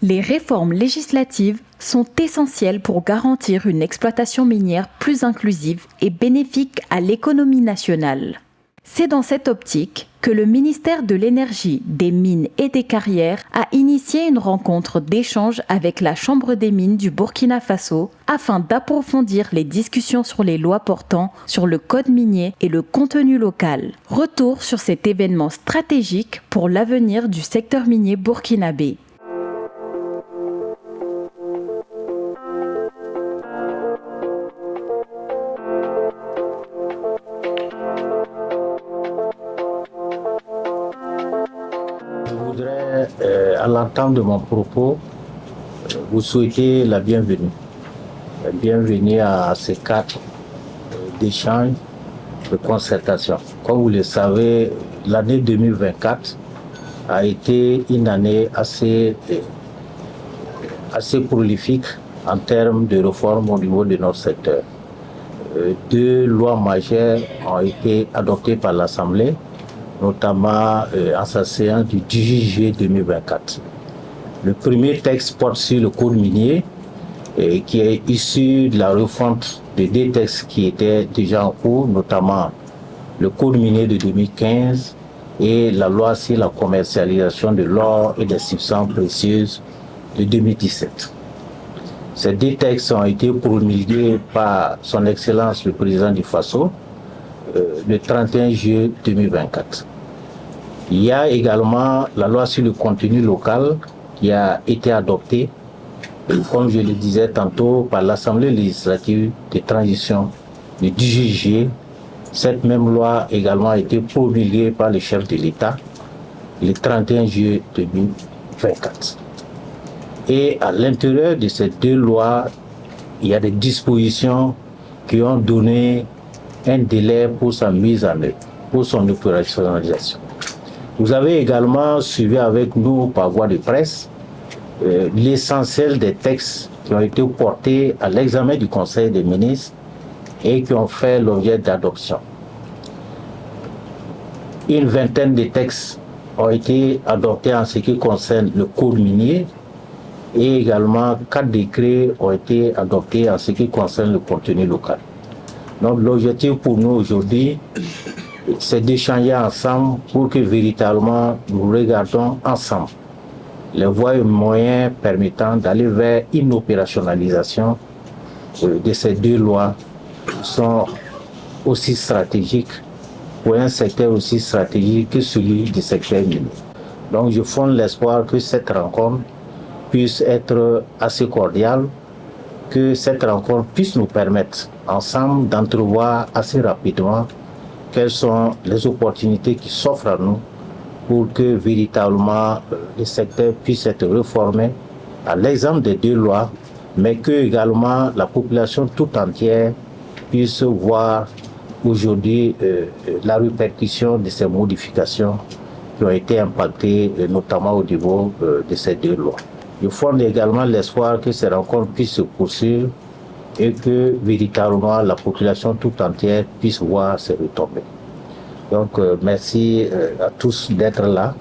Les réformes législatives sont essentielles pour garantir une exploitation minière plus inclusive et bénéfique à l'économie nationale. C'est dans cette optique que le ministère de l'Énergie, des Mines et des Carrières a initié une rencontre d'échange avec la Chambre des mines du Burkina Faso afin d'approfondir les discussions sur les lois portant sur le code minier et le contenu local. Retour sur cet événement stratégique pour l'avenir du secteur minier burkinabé. À l'entame de mon propos, vous souhaitez la bienvenue. Bienvenue à ces cadres d'échange, de concertation. Comme vous le savez, l'année 2024 a été une année assez prolifique en termes de réformes au niveau de notre secteur. Deux lois majeures ont été adoptées par l'Assemblée, notamment en sa séance du 18 juillet 2024. Le premier texte porte sur le code minier, qui est issu de la refonte de deux textes qui étaient déjà en cours, notamment le code minier de 2015 et la loi sur la commercialisation de l'or et des substances précieuses de 2017. Ces deux textes ont été promulgués par son Excellence le Président du Faso le 31 juillet 2024. Il y a également la loi sur le contenu local qui a été adoptée, comme je le disais tantôt, par l'Assemblée législative de transition du 18 juillet. Cette même loi également a été promulguée par le chef de l'État le 31 juillet 2024. Et à l'intérieur de ces deux lois, il y a des dispositions qui ont donné un délai pour sa mise en œuvre, pour son opérationnalisation. Vous avez également suivi avec nous par voie de presse l'essentiel des textes qui ont été portés à l'examen du Conseil des ministres et qui ont fait l'objet d'adoption. Une vingtaine de textes ont été adoptés en ce qui concerne le code minier et également 4 décrets ont été adoptés en ce qui concerne le contenu local. Donc l'objectif pour nous aujourd'hui, c'est d'échanger ensemble pour que véritablement nous regardons ensemble les voies et moyens permettant d'aller vers une opérationnalisation de ces deux lois qui sont aussi stratégiques pour un secteur aussi stratégique que celui du secteur minier. Donc je fonde l'espoir que cette rencontre puisse être assez cordiale, que cette rencontre puisse nous permettre ensemble d'entrevoir assez rapidement quelles sont les opportunités qui s'offrent à nous pour que véritablement le secteur puisse être réformé à l'exemple des deux lois, mais que également la population tout entière puisse voir aujourd'hui la répercussion de ces modifications qui ont été impactées notamment au niveau de ces deux lois. Je fonde également l'espoir que ces rencontres puissent se poursuivre et que véritablement la population tout entière puisse voir ces retombées. Donc merci à tous d'être là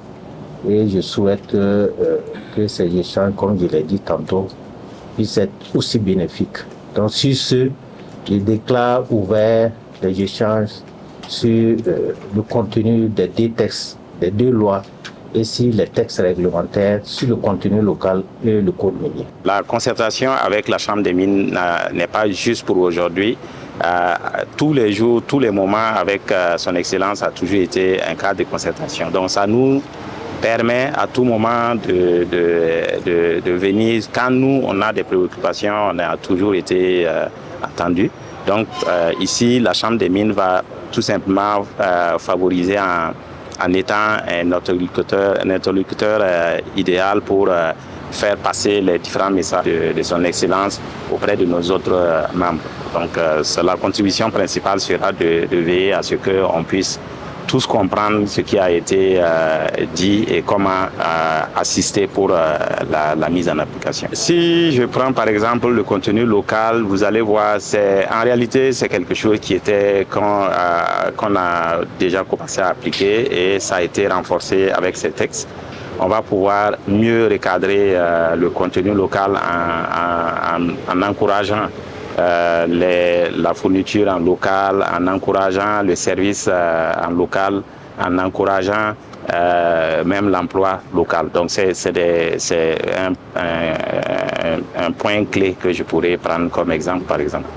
et je souhaite que ces échanges, comme je l'ai dit tantôt, puissent être aussi bénéfiques. Donc sur ce, je déclare ouvert les échanges sur le contenu des deux textes, des deux lois et sur les textes réglementaires sur le contenu local et le code minier. La concertation avec la Chambre des mines n'est pas juste pour aujourd'hui. Tous les jours, tous les moments avec son Excellence a toujours été un cadre de concertation. Donc ça nous permet à tout moment de venir. Quand nous, on a des préoccupations, on a toujours été attendus. Donc ici, la Chambre des mines va tout simplement favoriser en étant un interlocuteur idéal pour faire passer les différents messages de son Excellence auprès de nos autres membres. Donc la contribution principale sera de veiller à ce qu'on puisse tous comprendre ce qui a été dit et comment assister pour la mise en application. Si je prends par exemple le contenu local, vous allez voir, en réalité c'est quelque chose qui était qu'on a déjà commencé à appliquer et ça a été renforcé avec ces textes. on va pouvoir mieux recadrer le contenu local en encourageant la fourniture en local, en encourageant le service en local, en encourageant même l'emploi local. Donc c'est un point clé que je pourrais prendre comme exemple, par exemple.